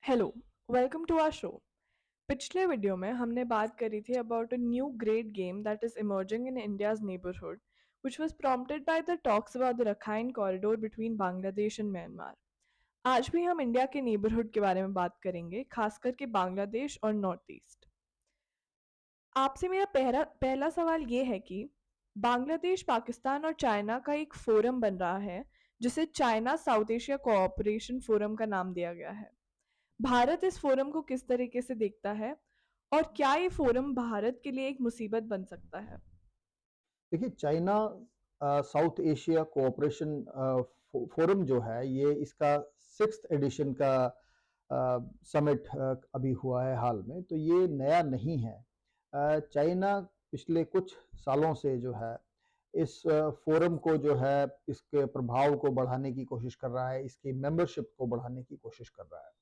Hello, welcome to our show. पिछले video में हमने बात करी थी about a new great game that is emerging in India's neighbourhood, which was prompted by the talks about the Rakhine corridor between Bangladesh and Myanmar. आज भी हम India के नेबरहुड के बारे में बात करेंगे, खास करके बांग्लादेश और नॉर्थ ईस्ट। आपसे मेरा पहला सवाल ये है कि बांग्लादेश, पाकिस्तान और चाइना का एक फोरम बन रहा है जिसे China south Asia cooperation forum का नाम दिया गया है। भारत इस फोरम को किस तरीके से देखता है और क्या ये फोरम भारत के लिए एक मुसीबत बन सकता है? देखिए, China south Asia cooperation forum जो है, ये इसका 6th एडिशन का समिट अभी हुआ है हाल में। तो ये नया नहीं है। चाइना पिछले कुछ सालों से जो है इस फोरम को जो है इसके प्रभाव को बढ़ाने की कोशिश कर रहा है, इसकी मेंबरशिप को बढ़ाने की कोशिश कर रहा है।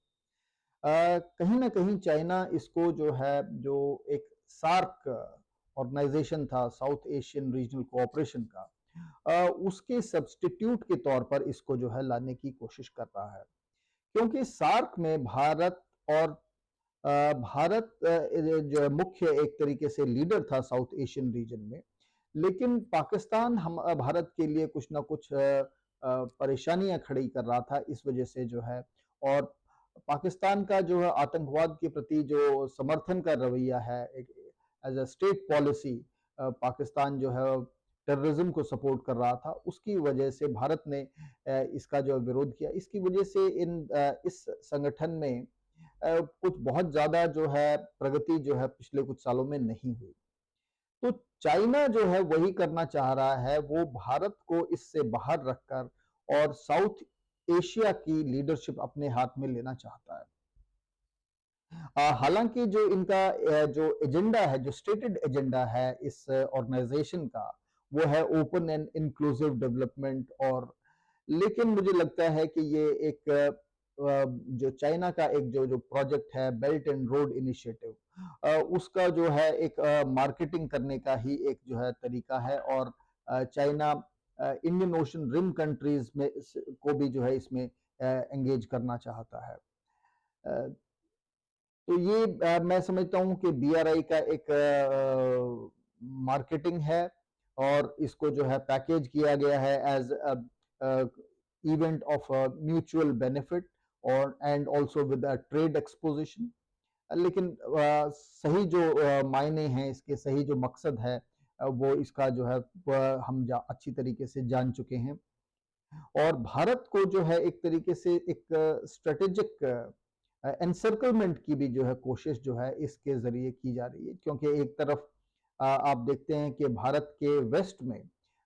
कहीं ना कहीं चाइना इसको जो है, जो एक सार्क ऑर्गेनाइजेशन था, साउथ एशियन रीजनल कोऑपरेशन का, उसके सब्स्टिट्यूट के तौर पर इसको जो है लाने की कोशिश कर रहा है। क्योंकि सार्क में भारत और भारत जो मुख्य एक तरीके से लीडर था साउथ एशियन रीजन में। लेकिन पाकिस्तान हम भारत के लिए कुछ ना कुछ परेशानियां खड़ी कर रहा था, इस वजह से जो है। और पाकिस्तान का जो है आतंकवाद के प्रति जो समर्थन का रवैया है, एक as a state policy, Pakistan जो है टेररिज्म को सपोर्ट कर रहा था, उसकी वजह से भारत ने इसका जो विरोध किया। इसकी वजह से इस संगठन में कुछ बहुत ज्यादा जो है प्रगति जो है पिछले कुछ सालों में नहीं हुई। तो चाइना जो है वही करना चाह रहा है, वो भारत को इससे बाहर रखकर और साउथ एशिया की लीडरशिप अपने हाथ में लेना चाहता है। हालांकि जो इनका जो एजेंडा है, जो स्टेटेड एजेंडा है इस ऑर्गेनाइजेशन का, वो है ओपन एंड इंक्लूसिव डेवलपमेंट। और लेकिन मुझे लगता है कि ये एक जो चाइना का एक जो जो प्रोजेक्ट है, बेल्ट एंड रोड इनिशिएटिव, उसका जो है एक मार्केटिंग करने का ही एक जो है तरीका है। और China Indian Ocean rim countries में को भी जो है इसमें एंगेज करना चाहता है। तो ये मैं समझता हूं कि बीआरआई का एक मार्केटिंग है, और इसको जो है पैकेज किया गया है as event of mutual benefit और and also with a trade exposition. लेकिन सही जो मायने हैं इसके, सही जो मकसद है, वो इसका जो है हम अच्छी तरीके से जान चुके हैं। और भारत को जो है एक तरीके से एक स्ट्रेटेजिक एनसर्कलमेंट की भी जो है कोशिश जो है इसके जरिए की जा रही है। क्योंकि एक तरफ आप देखते हैं कि भारत के वेस्ट में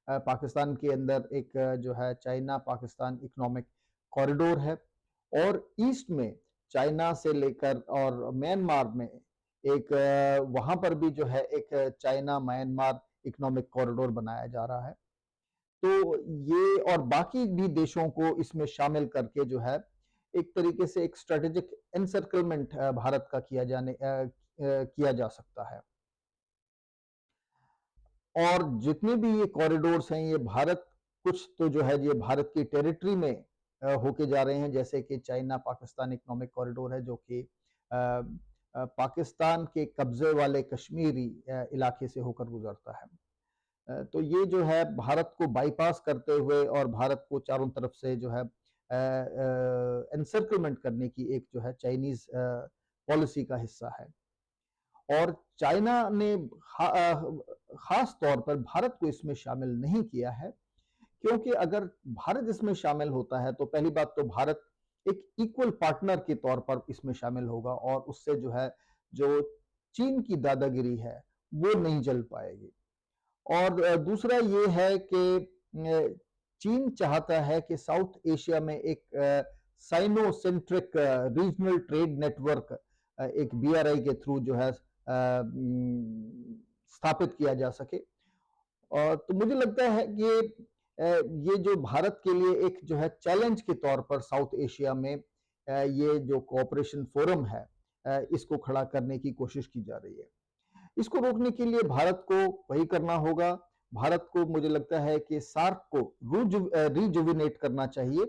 पाकिस्तान के अंदर एक जो है चाइना पाकिस्तान इकोनॉमिक कॉरिडोर है, और ईस्ट में चाइना से लेकर और म्यांमार में एक वहां पर भी जो है एक चाइना म्यांमार इकोनॉमिक कॉरिडोर बनाया जा रहा है। तो ये और बाकी भी देशों को इसमें शामिल करके जो है एक तरीके से एक स्ट्रेटेजिक एनसर्कलमेंट भारत का किया जा सकता है। और जितने भी ये कॉरिडोर्स हैं, ये भारत कुछ तो जो है ये भारत की टेरिटरी में होके जा रहे हैं। जैसे कि चाइना पाकिस्तान इकोनॉमिक कॉरिडोर है, जो कि पाकिस्तान के कब्जे वाले कश्मीरी इलाके से होकर गुजरता है। तो ये जो है भारत को बाईपास करते हुए और भारत को चारों तरफ से जो है एनसर्कलमेंट करने की एक जो है चाइनीज पॉलिसी का हिस्सा है। और चाइना ने खास तौर पर भारत को इसमें शामिल नहीं किया है, क्योंकि अगर भारत इसमें शामिल होता है तो पहली बात तो भारत एक इक्वल पार्टनर के तौर पर इसमें शामिल होगा, और उससे जो है जो चीन की दादागिरी है वो नहीं चल पाएगी। और दूसरा ये है कि चीन चाहता है कि साउथ एशिया में एक Sino centric regional trade network एक बीआरआई के थ्रू जो है स्थापित किया जा सके। और तो मुझे लगता है कि ये जो भारत के लिए एक जो है चैलेंज के तौर पर साउथ एशिया में ये जो कोऑपरेशन फोरम है, इसको खड़ा करने की कोशिश की जा रही है। इसको रोकने के लिए भारत को वही करना होगा। भारत को मुझे लगता है कि सार्क को रिजुविनेट करना चाहिए,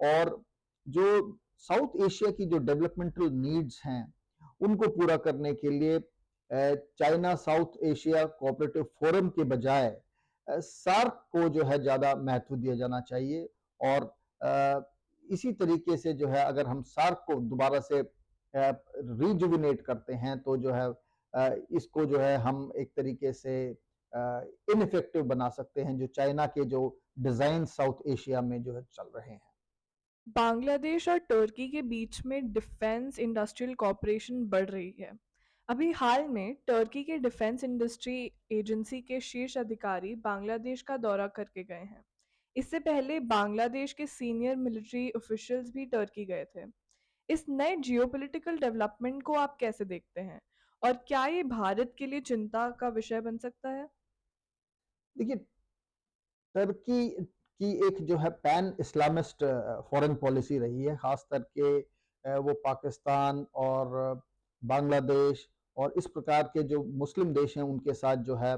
और जो साउथ एशिया की जो डेवलपमेंटल नीड्स हैं, उनको पूरा करने के लिए China south Asia cooperative forum के बजाय सार्क को जो है ज़्यादा महत्व दिया जाना चाहिए। और अ, इसी तरीके से जो है अगर हम सार्क को दोबारा से रिजुविनेट करते हैं तो जो है इसको जो है हम एक तरीके से इनइफेक्टिव बना सकते हैं, जो चाइना के जो डिज़ाइन साउथ एशिया में जो है चल रहे हैं। बांग्लादेश और तुर्की के बीच में डिफेंस इंडस्ट्रियल कॉपरेशन बढ़ रही है। अभी हाल में तुर्की के डिफेंस इंडस्ट्री एजेंसी के शीर्ष अधिकारी बांग्लादेश का दौरा करके गए हैं। इससे पहले बांग्लादेश के सीनियर मिलिट्री ऑफिशियल्स भी तुर्की गए थे। इस नए जियोपॉलिटिकल डेवलपमेंट को आप कैसे देखते हैं? और क्या ये भारत के लिए चिंता का विषय बन सकता है? देखिए, टर्की की एक जो है पैन इस्लामिस्ट फॉरेन पॉलिसी रही है, खास करके वो पाकिस्तान और बांग्लादेश और इस प्रकार के जो मुस्लिम देश हैं उनके साथ जो है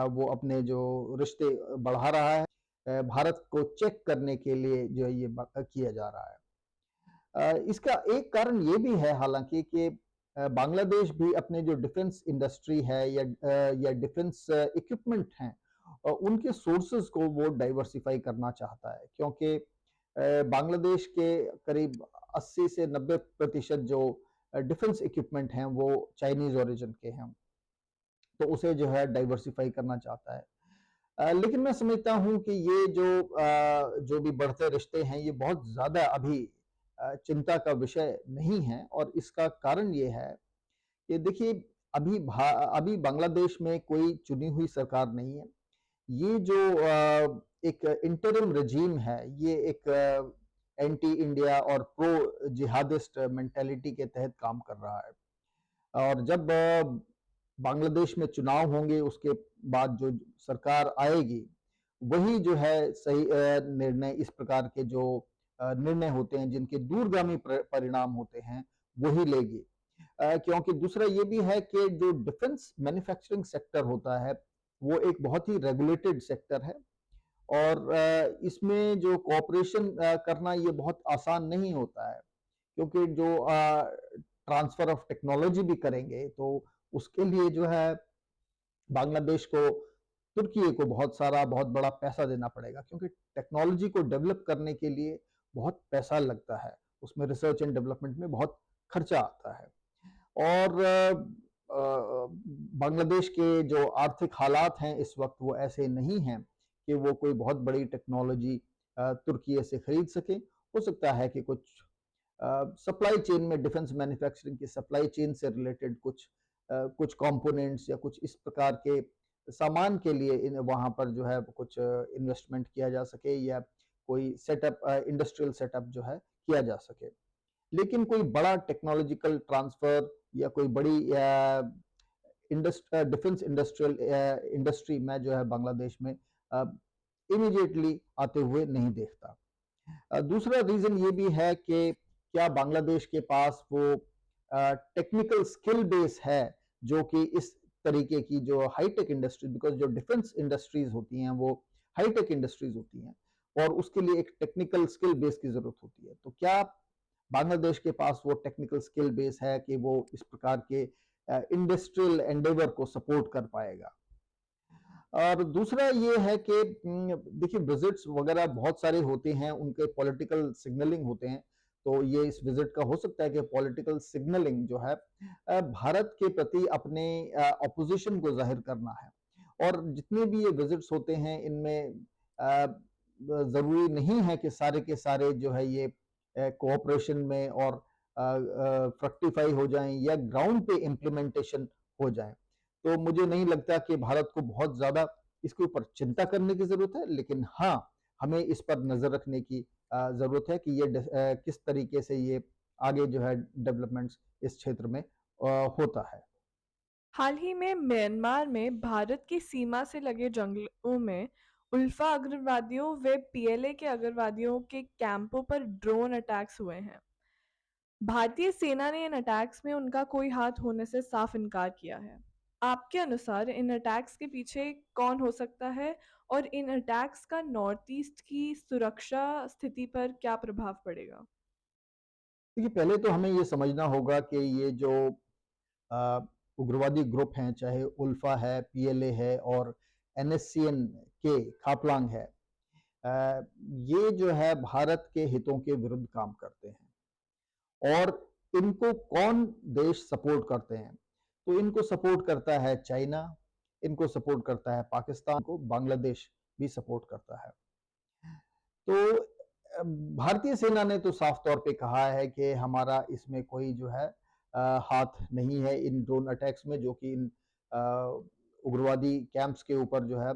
वो अपने जो रिश्ते बढ़ा रहा है। भारत को चेक करने के लिए जो है ये किया जा रहा है। इसका एक कारण ये भी है हालांकि कि बांग्लादेश भी अपने जो डिफेंस इंडस्ट्री है या डिफेंस इक्विपमेंट हैं उनके सोर्सेज को वो डाइवर्सिफाई करना चाहता है, क्योंकि बांग्लादेश के करीब 80 से 90% जो डिफेंस इक्विपमेंट हैं वो चाइनीज ओरिजिन के हैं, तो उसे जो है डाइवर्सिफाई करना चाहता है। लेकिन मैं समझता हूँ कि ये जो भी बढ़ते रिश्ते हैं ये बहुत ज़्यादा अभी चिंता का विषय नहीं है, और इसका कारण ये है कि देखिए अभी बांग्लादेश में कोई चुनी हुई सरकार नहीं है। ये जो एक इंटरिम रेजीम है, ये एक एंटी इंडिया और प्रो जिहादिस्ट मेंटालिटी के तहत काम कर रहा है। और जब बांग्लादेश में चुनाव होंगे उसके बाद जो सरकार आएगी वही जो है सही निर्णय, इस प्रकार के जो निर्णय होते हैं जिनके दूरगामी परिणाम होते हैं वही लेगी। क्योंकि दूसरा ये भी है कि जो डिफेंस मैन्युफैक्चरिंग सेक्टर होता है वो एक बहुत ही रेगुलेटेड सेक्टर है, और इसमें जो कोऑपरेशन करना ये बहुत आसान नहीं होता है, क्योंकि जो ट्रांसफर ऑफ टेक्नोलॉजी भी करेंगे तो उसके लिए जो है बांग्लादेश को, तुर्की को बहुत बड़ा पैसा देना पड़ेगा, क्योंकि टेक्नोलॉजी को डेवलप करने के लिए बहुत पैसा लगता है, उसमें रिसर्च एंड डेवलपमेंट में बहुत खर्चा आता है। और बांग्लादेश के जो आर्थिक हालात हैं इस वक्त वो ऐसे नहीं हैं कि वो कोई बहुत बड़ी टेक्नोलॉजी तुर्की से खरीद सके। हो सकता है कि कुछ सप्लाई चेन में, डिफेंस मैन्युफैक्चरिंग की सप्लाई चेन से रिलेटेड कुछ कंपोनेंट्स या कुछ इस प्रकार के सामान के लिए वहां पर जो है कुछ इन्वेस्टमेंट किया जा सके, या कोई सेटअप, इंडस्ट्रियल सेटअप जो है किया जा सके। लेकिन कोई बड़ा टेक्नोलॉजिकल ट्रांसफर या कोई बड़ी डिफेंस इंडस्ट्रियल इंडस्ट्री में जो है बांग्लादेश में इमीडिएटली आते हुए नहीं देखता। दूसरा रीजन ये भी है कि क्या बांग्लादेश के पास वो टेक्निकल स्किल बेस है जो कि इस तरीके की जो हाईटेक इंडस्ट्री, बिकॉज जो डिफेंस इंडस्ट्रीज होती हैं वो हाईटेक इंडस्ट्रीज होती हैं और उसके लिए एक टेक्निकल स्किल बेस की जरूरत होती है, तो क्या बांग्लादेश के पास वो टेक्निकल स्किल बेस है कि वो इस प्रकार के इंडस्ट्रियल एंडेवर को सपोर्ट कर पाएगा। और दूसरा ये है कि देखिए विजिट्स वगैरह बहुत सारे होते हैं, उनके पॉलिटिकल सिग्नलिंग होते हैं, तो ये इस विजिट का हो सकता है कि पॉलिटिकल सिग्नलिंग जो है भारत के प्रति अपने अपोजिशन को जाहिर करना है। और जितने भी ये विजिट्स होते हैं इनमें जरूरी नहीं है कि सारे के सारे जो है ये कोऑपरेशन में और फ्रक्टिफाई हो जाएं या ग्राउंड पे इम्प्लीमेंटेशन हो जाए। तो मुझे नहीं लगता कि भारत को बहुत ज्यादा इसके ऊपर चिंता करने की जरूरत है, लेकिन हाँ, हमें इस पर नजर रखने की जरूरत है कि ये किस तरीके से ये आगे जो है डेवलपमेंट्स इस क्षेत्र में होता है। हाल ही में म्यांमार में भारत की सीमा से लगे जंगलों में उल्फा उग्रवादियों व पीएलए के उग्रवादियों के कैंपों पर ड्रोन अटैक्स हुए हैं। भारतीय सेना ने इन अटैक्स में उनका कोई हाथ होने से साफ इनकार किया है। आपके अनुसार इन अटैक्स के पीछे कौन हो सकता है और इन अटैक्स का नॉर्थ ईस्ट की सुरक्षा स्थिति पर क्या प्रभाव पड़ेगा? देखिए, पहले तो हमें ये समझना होगा कि ये जो अ, उग्रवादी ग्रुप हैं, चाहे उल्फा है, पीएलए है और एनएससीएन के खापलांग है, ये जो है भारत के हितों के विरुद्ध काम करते हैं। और इनको कौन देश सपोर्ट करते हैं? तो इनको सपोर्ट करता है चाइना, इनको सपोर्ट करता है पाकिस्तान को, बांग्लादेश भी सपोर्ट करता है। तो भारतीय सेना ने तो साफ तौर पे कहा है कि हमारा इसमें कोई जो है हाथ नहीं है इन ड्रोन अटैक्स में, जो कि इन उग्रवादी कैंप्स के ऊपर जो है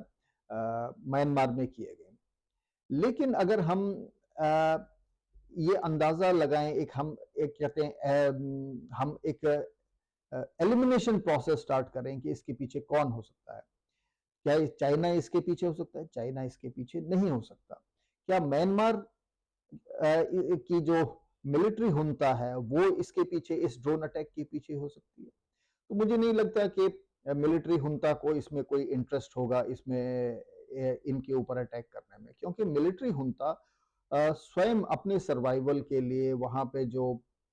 म्यांमार में किए गए। लेकिन अगर हम अ, ये अंदाजा लगाएं, एक कहते हैं हम एक एलिमिनेशन प्रोसेस स्टार्ट करें कि इसके पीछे कौन हो सकता है। क्या चाइना इसके पीछे हो सकता है? चाइना इसके पीछे नहीं हो सकता। क्या म्यांमार की जो मिलिट्री हुंता है वो इसके पीछे, इस ड्रोन अटैक के पीछे हो सकती है? तो मुझे नहीं लगता कि मिलिट्री हुंता को इसमें कोई इंटरेस्ट होगा, इसमें इनके ऊपर अटैक करने में, क्योंकि मिलिट्री हुंता स्वयं अपने सर्वाइवल के लिए वहां पे जो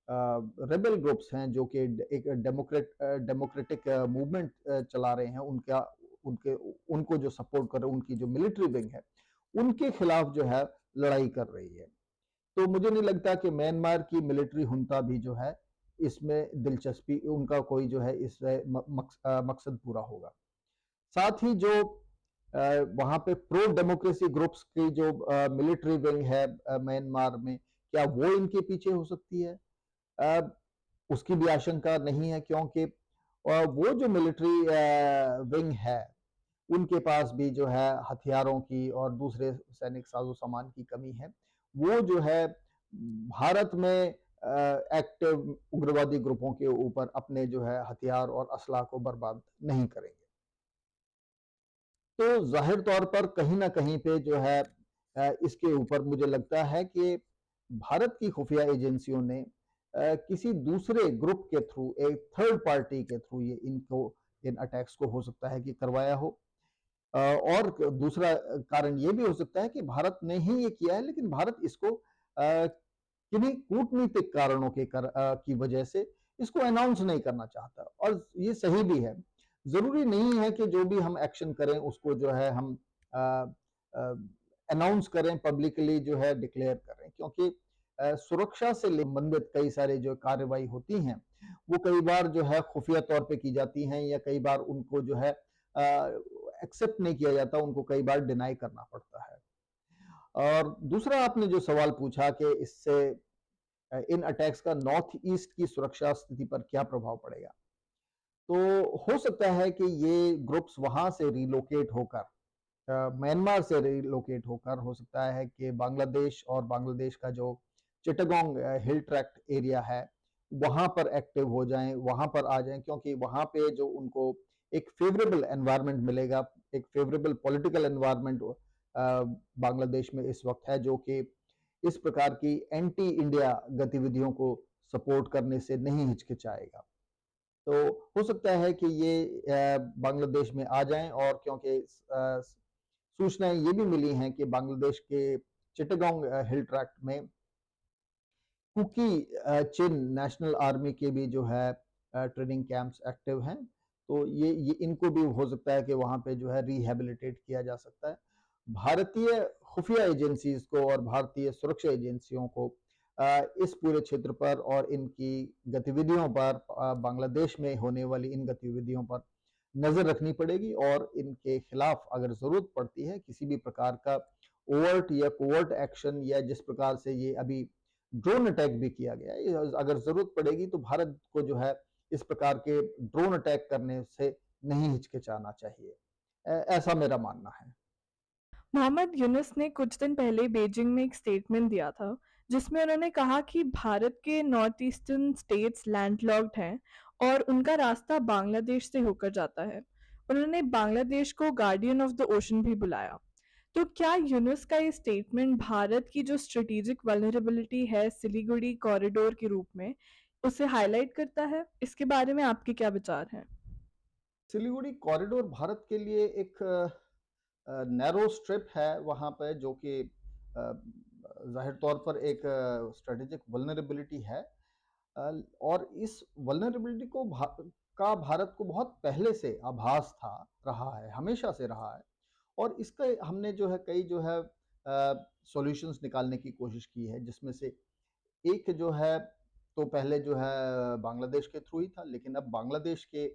रेबल ग्रुप्स हैं, जो कि एक डेमोक्रेटिक मूवमेंट चला रहे हैं, उनका उनके उनको जो सपोर्ट कर रहे हैं, उनकी जो मिलिट्री विंग है, उनके खिलाफ जो है लड़ाई कर रही है। तो मुझे नहीं लगता कि म्यांमार की मिलिट्री हुंता भी जो है इसमें दिलचस्पी, उनका कोई जो है इससे मकसद पूरा होगा। साथ ही जो वहां पे प्रो डेमोक्रेसी ग्रुप्स की जो मिलिट्री विंग है म्यांमार में, क्या वो इनके पीछे हो सकती है? अ, उसकी भी आशंका नहीं है, क्योंकि वो जो मिलिट्री विंग है, उनके पास भी जो है हथियारों की और दूसरे सैनिक साजो सामान की कमी है। वो जो है भारत में एक्टिव उग्रवादी ग्रुपों के ऊपर अपने जो है हथियार और असला को बर्बाद नहीं करेंगे। तो जाहिर तौर पर कहीं ना कहीं पे जो है इसके ऊपर मुझे लगता है कि भारत की खुफिया एजेंसियों ने किसी दूसरे ग्रुप के थ्रू, एक थर्ड पार्टी के थ्रू ये इनको इन अटैक्स को हो सकता है कि करवाया हो। और दूसरा कारण ये भी हो सकता है कि भारत ने ही ये किया है, लेकिन भारत इसको किन्हीं कूटनीतिक कारणों की वजह से इसको अनाउंस नहीं करना चाहता, और ये सही भी है। जरूरी नहीं है कि जो भी हम एक्शन करें उसको जो है हम अनाउंस करें, पब्लिकली जो है डिक्लेयर करें, क्योंकि सुरक्षा से संबंधित कई सारे जो कार्रवाई होती हैं, वो कई बार जो है खुफिया तौर पे की जाती हैं, या कई बार उनको जो है एक्सेप्ट नहीं किया जाता, उनको कई बार डिनाई करना पड़ता है। और दूसरा आपने जो सवाल पूछा कि इससे इन अटैक्स का नॉर्थ ईस्ट की सुरक्षा स्थिति पर क्या प्रभाव पड़ेगा, तो हो सकता है कि ये ग्रुप्स वहां से रिलोकेट होकर, म्यांमार से रिलोकेट होकर, हो सकता है कि बांग्लादेश और बांग्लादेश का जो चिटागोंग हिल ट्रैक्ट एरिया है वहां पर एक्टिव हो जाएं, वहां पर आ जाएं, क्योंकि वहां पे जो उनको एक फेवरेबल एनवायरनमेंट मिलेगा, एक फेवरेबल पॉलिटिकल एनवायरनमेंट बांग्लादेश में इस वक्त है, जो कि इस प्रकार की एंटी इंडिया गतिविधियों को सपोर्ट करने से नहीं हिचकिचाएगा। तो हो सकता है कि ये बांग्लादेश में आ जाएं, और क्योंकि सूचनाएं ये भी मिली हैं कि बांग्लादेश के चिटागोंग हिल ट्रैक्ट में कुकी चिन नेशनल आर्मी के भी जो है ट्रेनिंग कैंप्स एक्टिव हैं। तो ये इनको भी हो सकता है कि वहां पे जो है रिहेबिलिटेट किया जा सकता है। भारतीय खुफिया एजेंसीज को और भारतीय सुरक्षा एजेंसियों को इस पूरे क्षेत्र पर और इनकी गतिविधियों पर, बांग्लादेश में होने वाली इन गतिविधियों पर नजर रखनी पड़ेगी, और इनके खिलाफ अगर जरूरत पड़ती है किसी भी प्रकार का ओवर्ट या कोवर्ट एक्शन, या जिस प्रकार से ये अभी ड्रोन अटैक भी किया गया है, अगर जरूरत पड़ेगी तो भारत को जो है इस प्रकार के ड्रोन अटैक करने से नहीं हिचकिचाना चाहिए। ऐसा मेरा मानना है। मोहम्मद यूनुस ने कुछ दिन पहले बीजिंग में एक स्टेटमेंट दिया था जिसमें उन्होंने कहा कि भारत के नॉर्थ ईस्टर्न स्टेट्स लैंडलॉक्ड हैं और उनका रास्ता बांग्लादेश से होकर जाता है। उन्होंने बांग्लादेश को गार्डियन ऑफ द ओशन भी बुलाया। तो क्या यूनुस का ये स्टेटमेंट भारत की जो स्ट्रेटेजिक वल्नरेबिलिटी है सिलीगुड़ी कॉरिडोर के रूप में उसे हाईलाइट करता है? इसके बारे में आपके क्या विचार हैं? सिलीगुड़ी कॉरिडोर भारत के लिए एक नैरो स्ट्रिप है वहां पर, जो कि ज़ाहिर तौर पर एक स्ट्रेटेजिक वल्नरेबिलिटी है। और इस वल्नरेबिलिटी का भारत को बहुत पहले से आभास था, रहा है, हमेशा से रहा है। और इसका हमने जो है कई जो है सॉल्यूशंस निकालने की कोशिश की है, जिसमें से एक जो है तो पहले जो है बांग्लादेश के थ्रू ही था, लेकिन अब बांग्लादेश के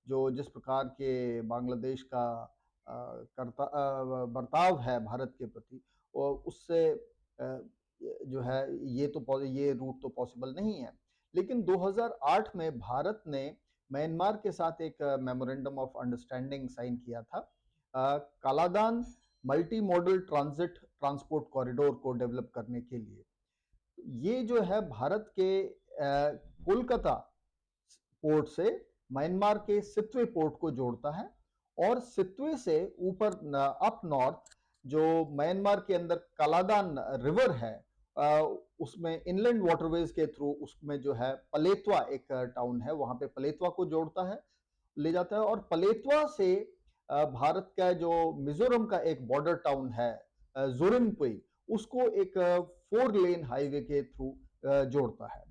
जो जिस प्रकार के बांग्लादेश का बर्ताव है भारत के प्रति, और उससे जो है ये रूट तो पॉसिबल नहीं है। लेकिन 2008 में भारत ने म्यांमार के साथ एक मेमोरेंडम ऑफ अंडरस्टैंडिंग साइन किया था, Kaladan multi modal transport corridor को डेवलप करने के लिए। ये जो है भारत के कोलकाता पोर्ट से म्यांमार के सित्वे पोर्ट को जोड़ता है, और सित्वे से ऊपर अप नॉर्थ जो म्यांमार के अंदर कालादान रिवर है, उसमें इनलैंड वाटरवेज के थ्रू उसमें जो है पलेतवा एक टाउन है, वहां पे पलेतवा को जोड़ता है, ले जाता है। और पलेतवा से भारत का जो मिजोरम का एक बॉर्डर टाउन है जोरिनपुई, उसको एक 4 लेन हाईवे के थ्रू जोड़ता है।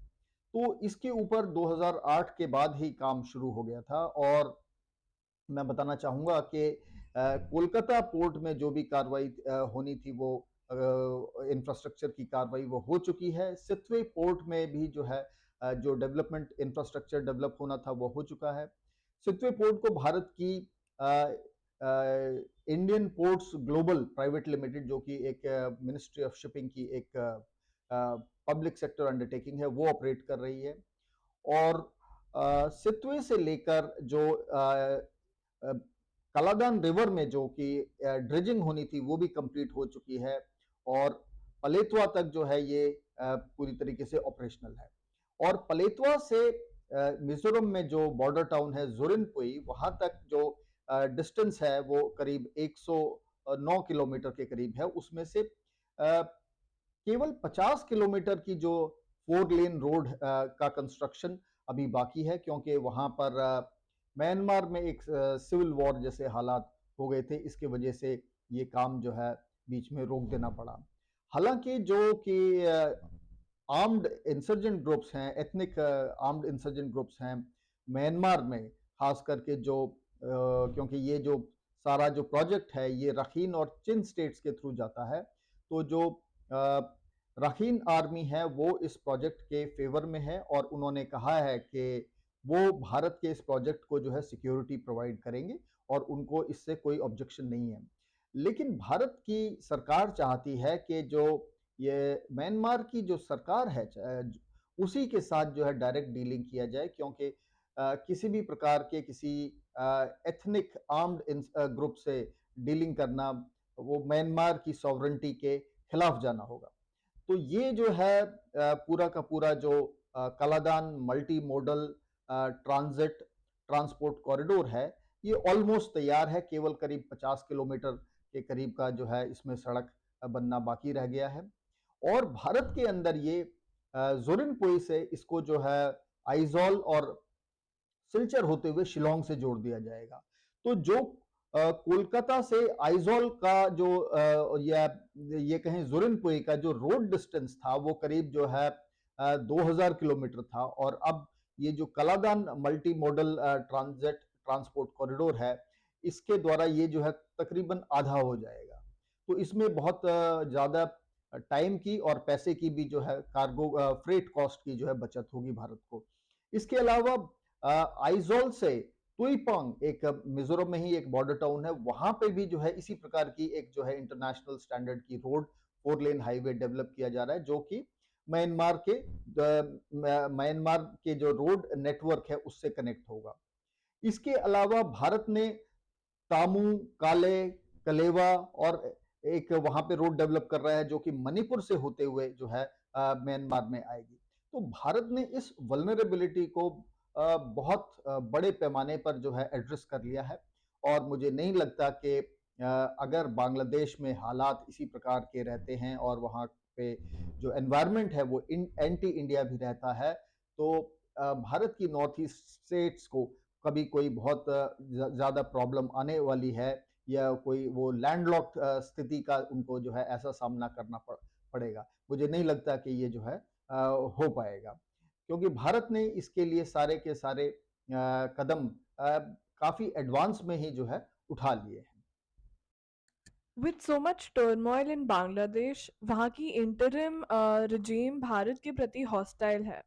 तो इसके ऊपर 2008 के बाद ही काम शुरू हो गया था। और मैं बताना चाहूंगा कि कोलकाता पोर्ट में जो भी कार्रवाई होनी थी, वो इंफ्रास्ट्रक्चर की कार्रवाई वो हो चुकी है। सितवे पोर्ट में भी जो है जो डेवलपमेंट इंफ्रास्ट्रक्चर डेवलप होना था वो हो चुका है। सितवे पोर्ट को भारत की Indian ports global private limited, जो कि एक मिनिस्ट्री ऑफ शिपिंग की एक पब्लिक सेक्टर अंडरटेकिंग है, वो ऑपरेट कर रही है। और सितवे से लेकर जो कलादान रिवर में जो कि ड्रेजिंग होनी थी वो भी कंप्लीट हो चुकी है, और पलेतवा तक जो है ये पूरी तरीके से ऑपरेशनल है। और पलेतवा से मिजोरम में जो बॉर्डर टाउन है जोरिनपुई, वहां तक जो डिस्टेंस है वो करीब 109 किलोमीटर के करीब है। उसमें से केवल 50 किलोमीटर की जो 4 लेन रोड का कंस्ट्रक्शन अभी बाकी है, क्योंकि वहां पर म्यांमार में एक सिविल वॉर जैसे हालात हो गए थे, इसके वजह से ये काम जो है बीच में रोक देना पड़ा। हालांकि जो कि आर्म्ड इंसर्जेंट ग्रुप्स हैं, एथनिक आर्म्ड इंसर्जेंट ग्रुप्स हैं म्यांमार में, खास करके जो क्योंकि ये जो सारा जो प्रोजेक्ट है ये रखीन और चिन स्टेट्स के थ्रू जाता है, तो जो रखीन आर्मी है वो इस प्रोजेक्ट के फेवर में है, और उन्होंने कहा है कि वो भारत के इस प्रोजेक्ट को जो है सिक्योरिटी प्रोवाइड करेंगे, और उनको इससे कोई ऑब्जेक्शन नहीं है। लेकिन भारत की सरकार चाहती है कि जो ये म्यांमार की जो सरकार है उसी के साथ जो है डायरेक्ट डीलिंग किया जाए, क्योंकि किसी भी प्रकार के किसी एथनिक आर्म्ड ग्रुप से डीलिंग करना वो म्यांमार की सॉवरेंटी के खिलाफ जाना होगा। तो ये जो है पूरा का पूरा जो Kaladan multi modal transit transport corridor है, ये ऑलमोस्ट तैयार है। केवल करीब 50 किलोमीटर के करीब का जो है इसमें सड़क बनना बाकी रह गया है। और भारत के अंदर ये जोरिनपुई से इसको जो है आइजॉल और सिलचर होते हुए शिलोंग से जोड़ दिया जाएगा। तो जो कोलकाता से आइजॉल का जो या ये कहें जोरिनपुई का जो रोड डिस्टेंस था वो करीब जो है 2000 किलोमीटर था, और अब ये जो Kaladan multi modal transit transport corridor है, इसके द्वारा ये जो है तकरीबन आधा हो जाएगा। तो इसमें बहुत ज्यादा टाइम की और पैसे की भी जो है कार्गो फ्रेट कॉस्ट की जो है बचत होगी भारत को। इसके अलावा आइजॉल से तुईपांग एक मिजोरम में ही एक बॉर्डर टाउन है, वहां पे भी जो है इसी प्रकार की एक जो है इंटरनेशनल स्टैंडर्ड की रोड 4 लेन हाईवे डेवलप किया जा रहा है, जो कि म्यांमार के जो रोड नेटवर्क है उससे कनेक्ट होगा। इसके अलावा भारत ने तामू, काले, कलेवा और एक वहां पे रोड डेवलप कर रहा है, जो कि मणिपुर से होते हुए जो है म्यांमार में आएगी। तो भारत ने इस वल्नरेबिलिटी को बहुत बड़े पैमाने पर जो है एड्रेस कर लिया है, और मुझे नहीं लगता कि अगर बांग्लादेश में हालात इसी प्रकार के रहते हैं और वहाँ पे जो एनवायरनमेंट है वो एंटी इंडिया भी रहता है, तो भारत की नॉर्थ ईस्ट स्टेट्स को कभी कोई बहुत ज्यादा प्रॉब्लम आने वाली है, या कोई वो लैंडलॉक्ड स्थिति का उनको जो है ऐसा सामना करना पड़ेगा। मुझे नहीं लगता कि ये जो है हो पाएगा, क्योंकि भारत ने इसके लिए सारे के सारे कदम काफ़ी एडवांस में ही जो है उठा लिए हैं। With so much turmoil in Bangladesh, वहाँ की इंटरिम रिजीम भारत के प्रति हॉस्टाइल है।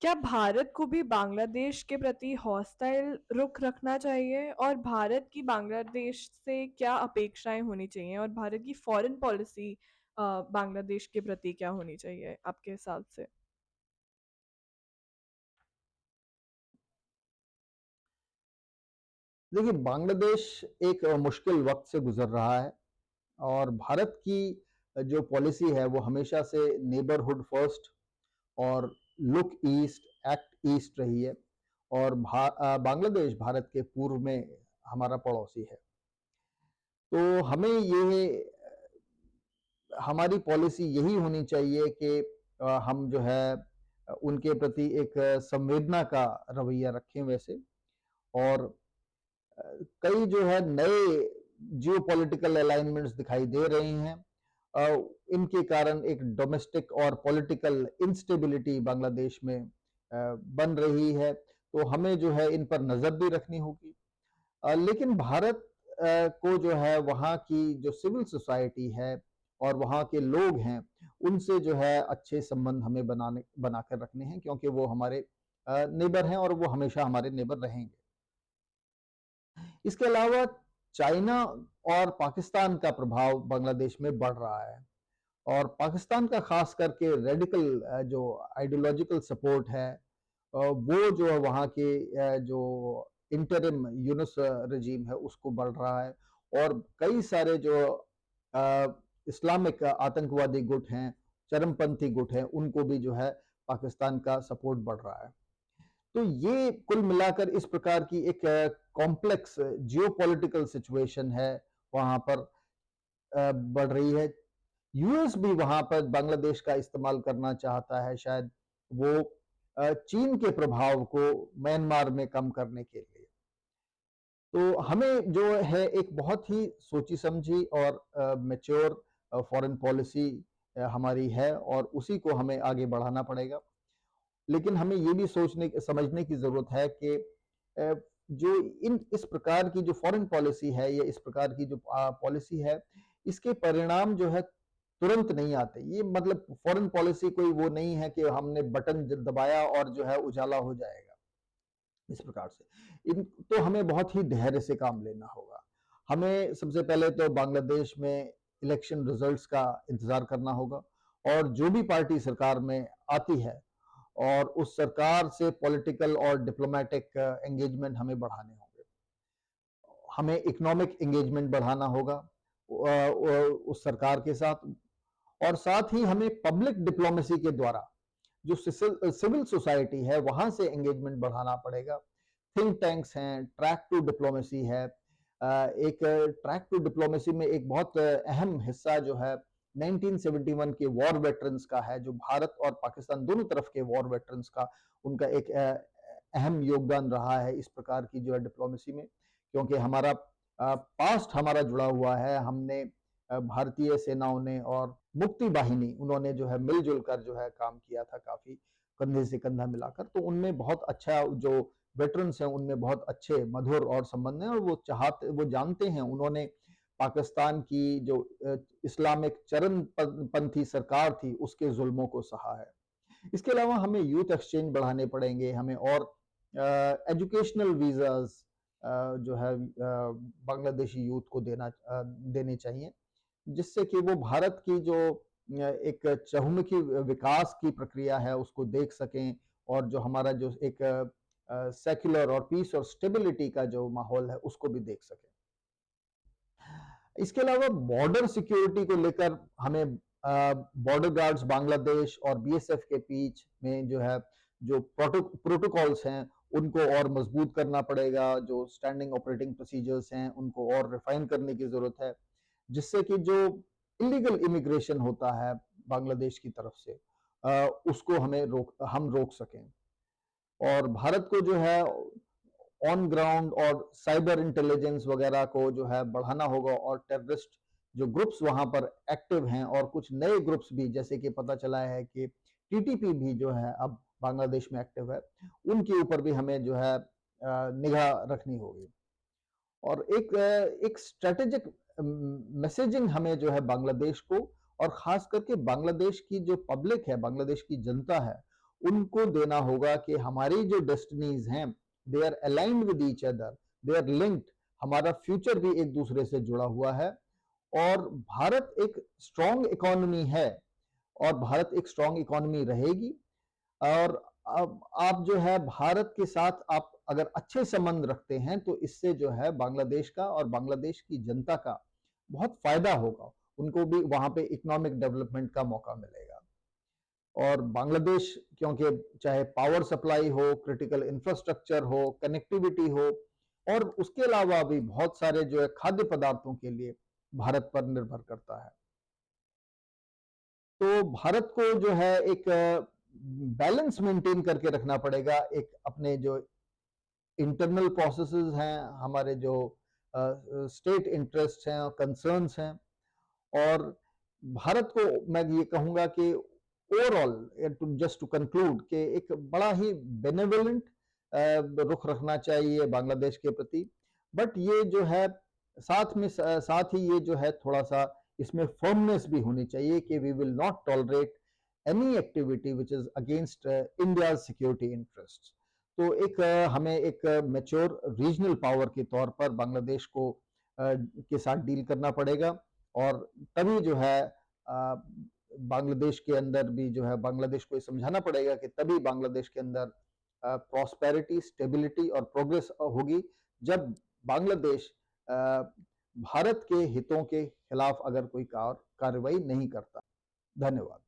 क्या भारत को भी बांग्लादेश के प्रति हॉस्टाइल रुख रखना चाहिए, और भारत की बांग्लादेश से क्या अपेक्षाएं होनी चाहिए, और भारत की फॉरेन पॉलिसी बांग्लादेश के प्रति क्या होनी चाहिए आपके हिसाब से? देखिए, बांग्लादेश एक मुश्किल वक़्त से गुज़र रहा है और भारत की जो पॉलिसी है वो हमेशा से नेबरहुड फर्स्ट और लुक ईस्ट, एक्ट ईस्ट रही है और बांग्लादेश भारत के पूर्व में हमारा पड़ोसी है। तो हमें ये हमारी पॉलिसी यही होनी चाहिए कि हम जो है उनके प्रति एक संवेदना का रवैया रखें वैसे, और कई जो है नए जियोपॉलिटिकल अलाइनमेंट्स दिखाई दे रही हैं। अ, इनके कारण एक डोमेस्टिक और पॉलिटिकल इंस्टेबिलिटी बांग्लादेश में बन रही है, तो हमें जो है इन पर नज़र भी रखनी होगी। लेकिन भारत को जो है वहाँ की जो सिविल सोसाइटी है और वहाँ के लोग हैं, उनसे जो है अच्छे संबंध हमें बनाकर रखने हैं, क्योंकि वो हमारे नेबर हैं और वो हमेशा हमारे नेबर रहेंगे। इसके अलावा चाइना और पाकिस्तान का प्रभाव बांग्लादेश में बढ़ रहा है और पाकिस्तान का खास करके रेडिकल जो आइडियोलॉजिकल सपोर्ट है, वो जो है वहाँ के जो इंटरिम यूनुस रजीम है उसको बढ़ रहा है और कई सारे जो इस्लामिक आतंकवादी गुट हैं, चरमपंथी गुट हैं, उनको भी जो है पाकिस्तान का सपोर्ट बढ़ रहा है। तो ये कुल मिलाकर इस प्रकार की एक कॉम्प्लेक्स जियोपॉलिटिकल सिचुएशन है वहाँ पर बढ़ रही है। यूएस भी वहाँ पर बांग्लादेश का इस्तेमाल करना चाहता है शायद वो चीन के प्रभाव को म्यांमार में कम करने के लिए। तो हमें जो है एक बहुत ही सोची समझी और मैच्योर फॉरेन पॉलिसी हमारी है और उसी को हमें आगे बढ़ाना पड़ेगा। लेकिन हमें ये भी सोचने समझने की ज़रूरत है कि जो इन इस प्रकार की जो फॉरेन पॉलिसी है या इस प्रकार की जो पॉलिसी है, इसके परिणाम जो है तुरंत नहीं आते। ये मतलब फॉरेन पॉलिसी कोई वो नहीं है कि हमने बटन दबाया और जो है उजाला हो जाएगा, इस प्रकार से। इन तो हमें बहुत ही धैर्य से काम लेना होगा। हमें सबसे पहले तो बांग्लादेश में इलेक्शन रिजल्ट्स का इंतज़ार करना होगा और जो भी पार्टी सरकार में आती है और उस सरकार से पॉलिटिकल और डिप्लोमेटिक एंगेजमेंट हमें बढ़ाने होंगे। हमें इकोनॉमिक एंगेजमेंट बढ़ाना होगा उस सरकार के साथ और साथ ही हमें पब्लिक डिप्लोमेसी के द्वारा जो सिविल सोसाइटी है वहां से एंगेजमेंट बढ़ाना पड़ेगा। थिंक टैंक्स हैं, ट्रैक टू डिप्लोमेसी है। एक ट्रैक टू डिप्लोमेसी में एक बहुत अहम हिस्सा जो है 1971 के वॉर वेटरन्स का है, जो भारत और पाकिस्तान दोनों तरफ के वॉर वेटरन्स का उनका एक अहम योगदान रहा है इस प्रकार की जो है डिप्लोमेसी में, क्योंकि हमारा पास्ट हमारा जुड़ा हुआ है। हमने भारतीय सेनाओं ने और मुक्ति वाहिनी उन्होंने जो है मिलजुल कर जो है काम किया था काफी कंधे से कंधा मिलाकर, तो उनमें बहुत अच्छा जो वेटरन्स हैं उनमें बहुत अच्छे मधुर और संबंध हैं और वो जानते हैं, उन्होंने पाकिस्तान की जो इस्लामिक चरमपंथी सरकार थी उसके जुल्मों को सहा है। इसके अलावा हमें यूथ एक्सचेंज बढ़ाने पड़ेंगे, हमें और एजुकेशनल वीज़ाज़ जो है बांग्लादेशी यूथ को देने चाहिए, जिससे कि वो भारत की जो एक चहुमुखी विकास की प्रक्रिया है उसको देख सकें और जो हमारा जो एक सेक्युलर और पीस और स्टेबिलिटी का जो माहौल है उसको भी देख सकें। इसके अलावा बॉर्डर सिक्योरिटी को लेकर हमें बॉर्डर गार्ड्स बांग्लादेश और बीएसएफ के बीच में जो है जो प्रोटोकॉल्स हैं उनको और मजबूत करना पड़ेगा, जो स्टैंडिंग ऑपरेटिंग प्रोसीजर्स हैं उनको और रिफाइन करने की जरूरत है, जिससे कि जो इलीगल इमिग्रेशन होता है बांग्लादेश की तरफ से उसको हम रोक सकें। और भारत को जो है ऑन ग्राउंड और साइबर इंटेलिजेंस वगैरह को जो है बढ़ाना होगा और टेररिस्ट जो ग्रुप्स वहाँ पर एक्टिव हैं और कुछ नए ग्रुप्स भी, जैसे कि पता चला है कि टीटीपी भी जो है अब बांग्लादेश में एक्टिव है, उनके ऊपर भी हमें जो है निगाह रखनी होगी। और एक स्ट्रैटेजिक मैसेजिंग हमें जो है बांग्लादेश को और ख़ास करके बांग्लादेश की जो पब्लिक है, बांग्लादेश की जनता है, उनको देना होगा कि हमारी जो डेस्टिनीज़ हैं, they are aligned with each other, they are linked, हमारा फ्यूचर भी एक दूसरे से जुड़ा हुआ है और भारत एक स्ट्रॉन्ग इकोनॉमी है और भारत एक स्ट्रॉन्ग इकोनॉमी रहेगी। और अब आप जो है भारत के साथ आप अगर अच्छे संबंध रखते हैं तो इससे जो है बांग्लादेश का और बांग्लादेश की जनता का बहुत फायदा होगा, उनको भी वहां पे इकोनॉमिक डेवलपमेंट का मौका मिलेगा। और बांग्लादेश, क्योंकि चाहे पावर सप्लाई हो, क्रिटिकल इंफ्रास्ट्रक्चर हो, कनेक्टिविटी हो और उसके अलावा भी बहुत सारे जो है खाद्य पदार्थों के लिए भारत पर निर्भर करता है। तो भारत को जो है एक बैलेंस मेंटेन करके रखना पड़ेगा, एक अपने जो इंटरनल प्रोसेसेस हैं, हमारे जो स्टेट इंटरेस्ट हैं और कंसर्न्स हैं, और भारत को मैं ये कहूँगा कि ओवरऑल जस्ट टू कंक्लूड कि एक बड़ा ही बेनेवोलेंट रुख रखना चाहिए बांग्लादेश के प्रति। बट ये जो है साथ ही ये जो है थोड़ा-सा इसमें फर्मनेस भी होनी चाहिए कि we will not tolerate any activity which is against India's security interests. तो हमें एक मैच्योर रीजनल पावर के तौर पर बांग्लादेश को के साथ डील करना पड़ेगा और तभी जो है बांग्लादेश के अंदर भी जो है बांग्लादेश को ये समझाना पड़ेगा कि तभी बांग्लादेश के अंदर प्रॉस्पेरिटी, स्टेबिलिटी और प्रोग्रेस होगी, जब बांग्लादेश भारत के हितों के खिलाफ अगर कोई कार्रवाई नहीं करता। धन्यवाद।